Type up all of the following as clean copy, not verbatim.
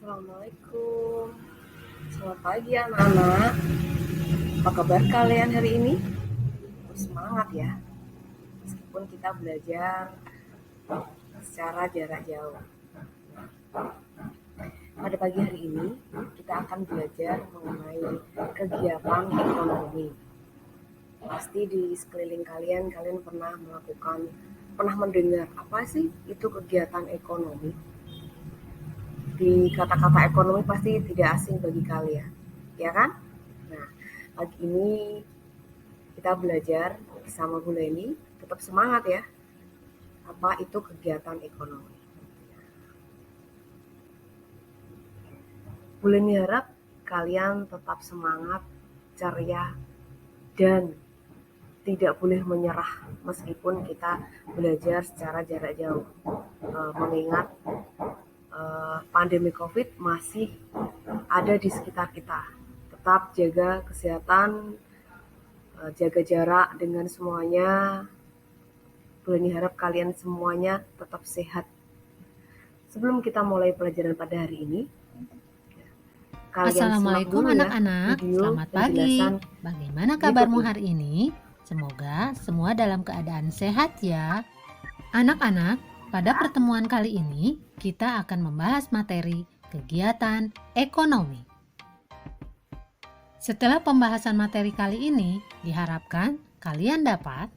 Assalamualaikum. Selamat pagi anak-anak. Apa kabar kalian hari ini? Semangat ya. Meskipun kita belajar secara jarak jauh. Pada pagi hari ini kita akan belajar mengenai kegiatan ekonomi. Pasti di sekeliling kalian pernah mendengar apa sih itu kegiatan ekonomi? Di kata-kata ekonomi pasti tidak asing bagi kalian, ya kan? Nah, pagi ini kita belajar bersama Bu Leni, tetap semangat ya. Apa itu kegiatan ekonomi? Bu Leni harap kalian tetap semangat, ceria, dan tidak boleh menyerah meskipun kita belajar secara jarak jauh. Mengingat pandemi COVID masih ada di sekitar kita. Tetap jaga kesehatan, jaga jarak dengan semuanya. Boleh harap kalian semuanya tetap sehat. Sebelum kita mulai pelajaran pada hari ini, kalian Assalamualaikum anak-anak, selamat pagi. Bagaimana kabarmu hari ini? Semoga semua dalam keadaan sehat ya. Anak-anak, pada pertemuan kali ini kita akan membahas materi kegiatan ekonomi. Setelah pembahasan materi kali ini, diharapkan kalian dapat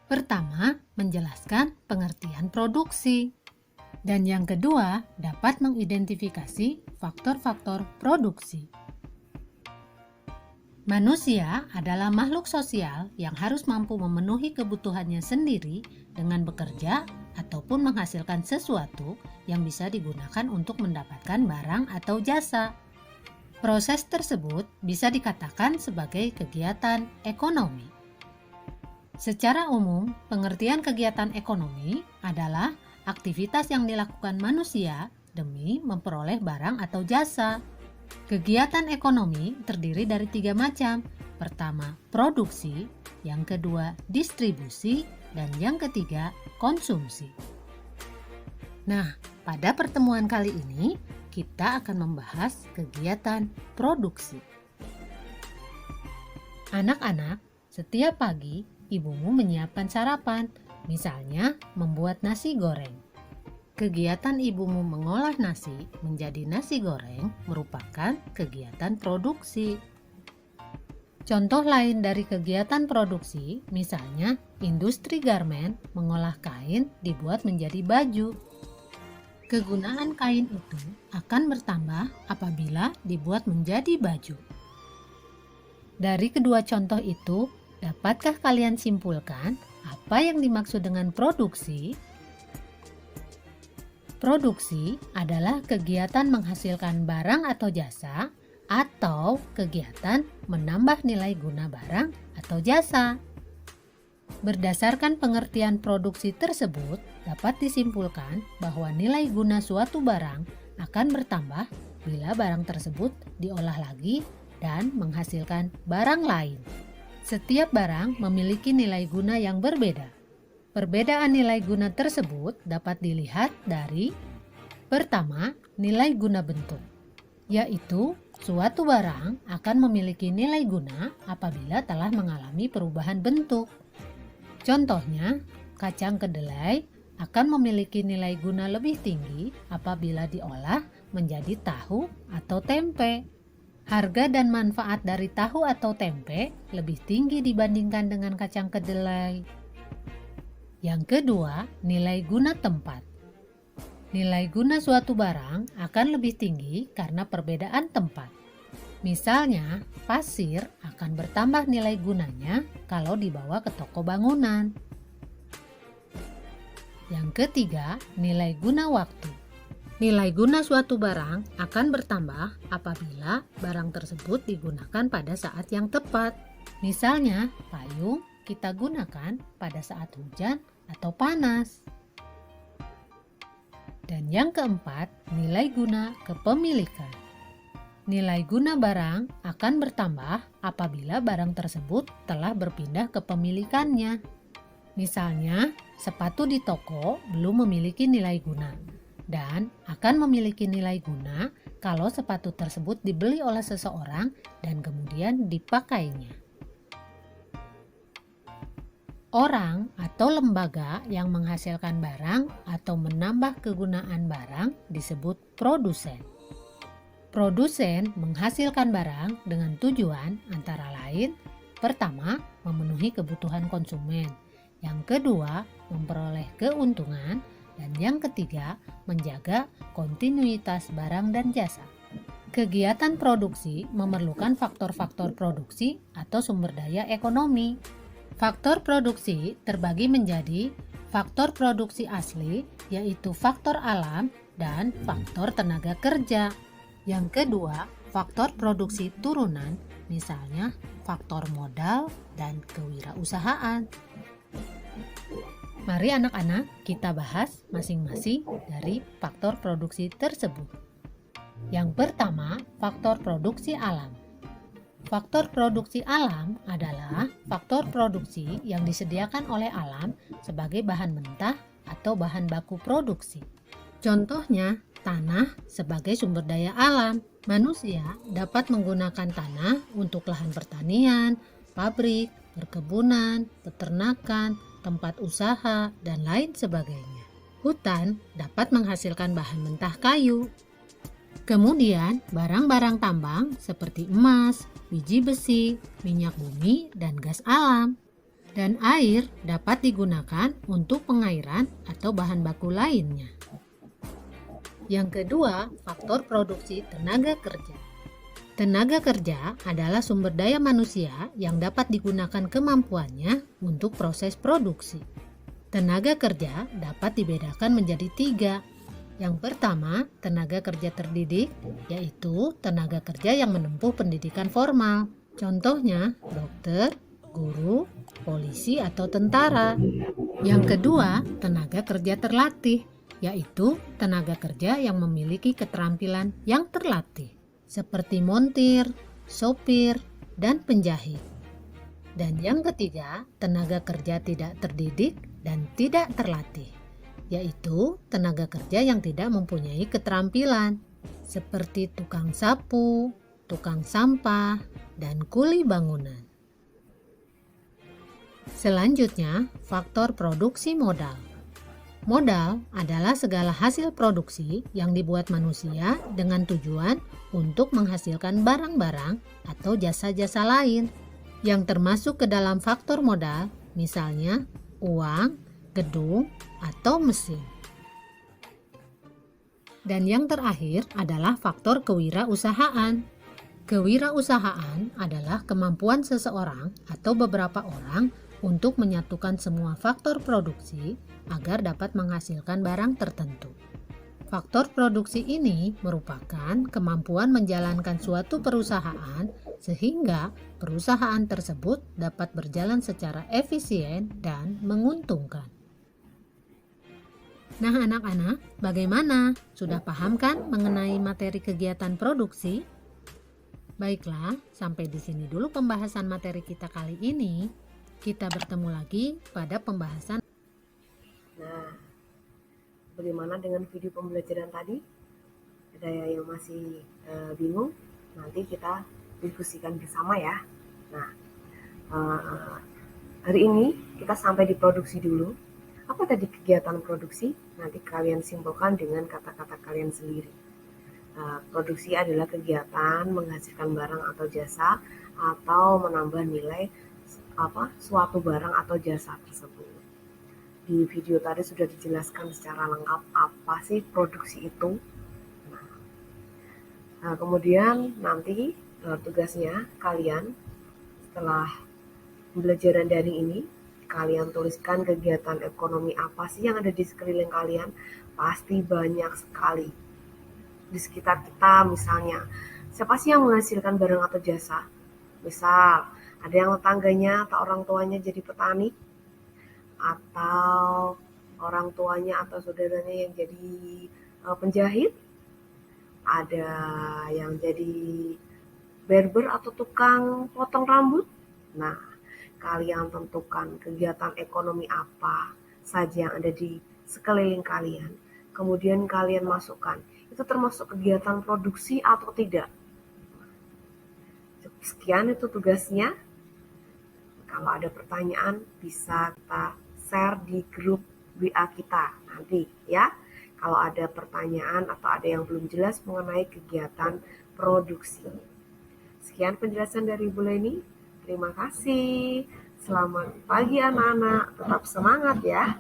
pertama, menjelaskan pengertian produksi. Dan yang kedua, dapat mengidentifikasi faktor-faktor produksi. Manusia adalah makhluk sosial yang harus mampu memenuhi kebutuhannya sendiri dengan bekerja ataupun menghasilkan sesuatu yang bisa digunakan untuk mendapatkan barang atau jasa. Proses tersebut bisa dikatakan sebagai kegiatan ekonomi. Secara umum, pengertian kegiatan ekonomi adalah aktivitas yang dilakukan manusia demi memperoleh barang atau jasa. Kegiatan ekonomi terdiri dari 3 macam. Pertama, produksi, yang kedua, distribusi, dan yang ketiga, konsumsi. Nah, pada pertemuan kali ini, kita akan membahas kegiatan produksi. Anak-anak, setiap pagi, ibumu menyiapkan sarapan, misalnya membuat nasi goreng. Kegiatan ibumu mengolah nasi menjadi nasi goreng merupakan kegiatan produksi. Contoh lain dari kegiatan produksi, misalnya industri garmen mengolah kain dibuat menjadi baju. Kegunaan kain itu akan bertambah apabila dibuat menjadi baju. Dari kedua contoh itu, dapatkah kalian simpulkan apa yang dimaksud dengan produksi? Produksi adalah kegiatan menghasilkan barang atau jasa atau kegiatan menambah nilai guna barang atau jasa. Berdasarkan pengertian produksi tersebut, dapat disimpulkan bahwa nilai guna suatu barang akan bertambah bila barang tersebut diolah lagi dan menghasilkan barang lain. Setiap barang memiliki nilai guna yang berbeda. Perbedaan nilai guna tersebut dapat dilihat dari pertama, nilai guna bentuk, yaitu suatu barang akan memiliki nilai guna apabila telah mengalami perubahan bentuk. Contohnya, kacang kedelai akan memiliki nilai guna lebih tinggi apabila diolah menjadi tahu atau tempe. Harga dan manfaat dari tahu atau tempe lebih tinggi dibandingkan dengan kacang kedelai. Yang kedua, nilai guna tempat. Nilai guna suatu barang akan lebih tinggi karena perbedaan tempat. Misalnya, pasir akan bertambah nilai gunanya kalau dibawa ke toko bangunan. Yang ketiga, nilai guna waktu. Nilai guna suatu barang akan bertambah apabila barang tersebut digunakan pada saat yang tepat. Misalnya, payung kita gunakan pada saat hujan atau panas. Dan yang keempat, nilai guna kepemilikan. Nilai guna barang akan bertambah apabila barang tersebut telah berpindah kepemilikannya. Misalnya, sepatu di toko belum memiliki nilai guna dan akan memiliki nilai guna kalau sepatu tersebut dibeli oleh seseorang dan kemudian dipakainya. Orang atau lembaga yang menghasilkan barang atau menambah kegunaan barang disebut produsen. Produsen menghasilkan barang dengan tujuan antara lain, pertama, memenuhi kebutuhan konsumen, yang kedua, memperoleh keuntungan, dan yang ketiga, menjaga kontinuitas barang dan jasa. Kegiatan produksi memerlukan faktor-faktor produksi atau sumber daya ekonomi. Faktor produksi terbagi menjadi faktor produksi asli, yaitu faktor alam, dan faktor tenaga kerja. Yang kedua, faktor produksi turunan, misalnya faktor modal dan kewirausahaan. Mari anak-anak kita bahas masing-masing dari faktor produksi tersebut. Yang pertama, faktor produksi alam. Faktor produksi alam adalah faktor produksi yang disediakan oleh alam sebagai bahan mentah atau bahan baku produksi. Contohnya, tanah sebagai sumber daya alam. Manusia dapat menggunakan tanah untuk lahan pertanian, pabrik, perkebunan, peternakan, tempat usaha, dan lain sebagainya. Hutan dapat menghasilkan bahan mentah kayu. Kemudian, barang-barang tambang seperti emas, biji besi, minyak bumi, dan gas alam. Dan air dapat digunakan untuk pengairan atau bahan baku lainnya. Yang kedua, faktor produksi tenaga kerja. Tenaga kerja adalah sumber daya manusia yang dapat digunakan kemampuannya untuk proses produksi. Tenaga kerja dapat dibedakan menjadi 3. Yang pertama, tenaga kerja terdidik, yaitu tenaga kerja yang menempuh pendidikan formal. Contohnya, dokter, guru, polisi, atau tentara. Yang kedua, tenaga kerja terlatih, yaitu tenaga kerja yang memiliki keterampilan yang terlatih, seperti montir, sopir, dan penjahit. Dan yang ketiga, tenaga kerja tidak terdidik dan tidak terlatih, yaitu tenaga kerja yang tidak mempunyai keterampilan, seperti tukang sapu, tukang sampah, dan kuli bangunan. Selanjutnya, faktor produksi modal. Modal adalah segala hasil produksi yang dibuat manusia dengan tujuan untuk menghasilkan barang-barang atau jasa-jasa lain yang termasuk ke dalam faktor modal, misalnya uang, gedung, atau mesin. Dan yang terakhir adalah faktor kewirausahaan. Kewirausahaan adalah kemampuan seseorang atau beberapa orang untuk menyatukan semua faktor produksi agar dapat menghasilkan barang tertentu. Faktor produksi ini merupakan kemampuan menjalankan suatu perusahaan sehingga perusahaan tersebut dapat berjalan secara efisien dan menguntungkan. Nah anak-anak, bagaimana? Sudah paham kan mengenai materi kegiatan produksi? Baiklah, sampai di sini dulu pembahasan materi kita kali ini. Kita bertemu lagi pada pembahasan. Nah, bagaimana dengan video pembelajaran tadi? Ada yang masih bingung? Nanti kita diskusikan bersama ya. Nah, hari ini kita sampai di produksi dulu. Apa tadi kegiatan produksi? Nanti kalian simpulkan dengan kata-kata kalian sendiri. Produksi adalah kegiatan menghasilkan barang atau jasa atau menambah nilai suatu barang atau jasa tersebut. Di video tadi sudah dijelaskan secara lengkap apa sih produksi itu. Nah, kemudian nanti tugasnya kalian setelah pembelajaran daring ini, kalian tuliskan kegiatan ekonomi apa sih yang ada di sekeliling kalian. Pasti banyak sekali di sekitar kita. Misalnya, siapa sih yang menghasilkan barang atau jasa? Misal, ada yang tetangganya atau orang tuanya jadi petani, atau orang tuanya atau saudaranya yang jadi penjahit, ada yang jadi barber atau tukang potong rambut. Nah, kalian tentukan kegiatan ekonomi apa saja yang ada di sekeliling kalian. Kemudian kalian masukkan itu termasuk kegiatan produksi atau tidak? Sekian itu tugasnya. Kalau ada pertanyaan bisa kita share di grup WA kita nanti ya. Kalau ada pertanyaan atau ada yang belum jelas mengenai kegiatan produksi. Sekian penjelasan dari Bu Leni. Terima kasih. Selamat pagi anak-anak. Tetap semangat ya.